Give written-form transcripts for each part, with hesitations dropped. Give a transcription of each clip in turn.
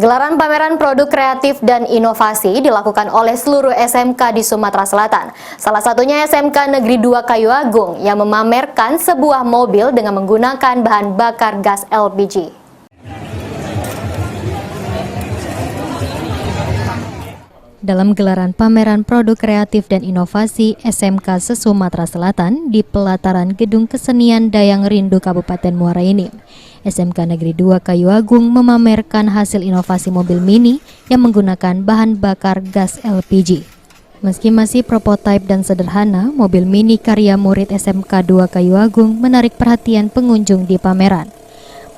Gelaran pameran produk kreatif dan inovasi dilakukan oleh seluruh SMK di Sumatera Selatan. Salah satunya SMK Negeri 2 Kayu Agung yang memamerkan sebuah mobil dengan menggunakan bahan bakar gas LPG. Dalam gelaran pameran produk kreatif dan inovasi SMK se-Sumatera Selatan di pelataran Gedung Kesenian Dayang Rindu Kabupaten Muara Enim, SMK Negeri 2 Kayu Agung memamerkan hasil inovasi mobil mini yang menggunakan bahan bakar gas LPG. Meski masih prototipe dan sederhana, mobil mini karya murid SMK 2 Kayu Agung menarik perhatian pengunjung di pameran.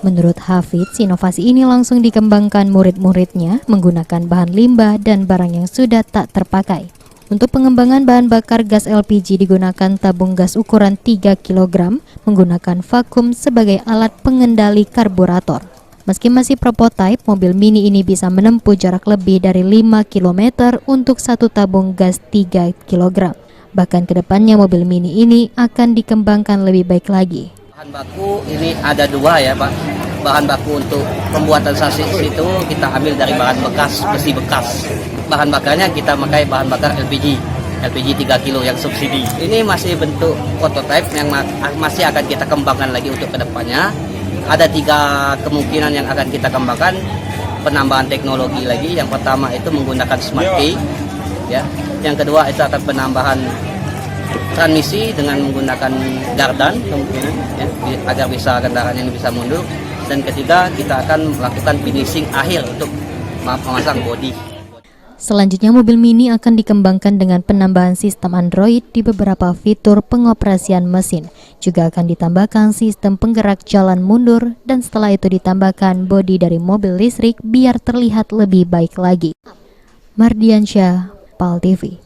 Menurut Hafidz, inovasi ini langsung dikembangkan murid-muridnya menggunakan bahan limbah dan barang yang sudah tak terpakai. Untuk pengembangan bahan bakar gas LPG digunakan tabung gas ukuran 3 kg menggunakan vakum sebagai alat pengendali karburator. Meski masih prototipe, mobil mini ini bisa menempuh jarak lebih dari 5 km untuk satu tabung gas 3 kg. Bahkan kedepannya mobil mini ini akan dikembangkan lebih baik lagi. Bahan baku ini ada dua ya Pak. Bahan baku untuk pembuatan sasis itu kita ambil dari bahan bekas, besi bekas. Bahan bakarnya kita pakai bahan bakar LPG 3 kilo yang subsidi. Ini masih bentuk prototipe yang masih akan kita kembangkan lagi untuk kedepannya. Ada 3 kemungkinan yang akan kita kembangkan penambahan teknologi lagi. Yang pertama itu menggunakan smart key, ya. Yang kedua itu akan penambahan transmisi dengan menggunakan gardan kemungkinan, ya, agar bisa kendaraan ini bisa mundur. Dan ketiga kita akan melakukan finishing akhir untuk memasang bodi. Selanjutnya mobil mini akan dikembangkan dengan penambahan sistem Android di beberapa fitur pengoperasian mesin. Juga akan ditambahkan sistem penggerak jalan mundur dan setelah itu ditambahkan bodi dari mobil listrik biar terlihat lebih baik lagi. Mardiansyah, PAL TV.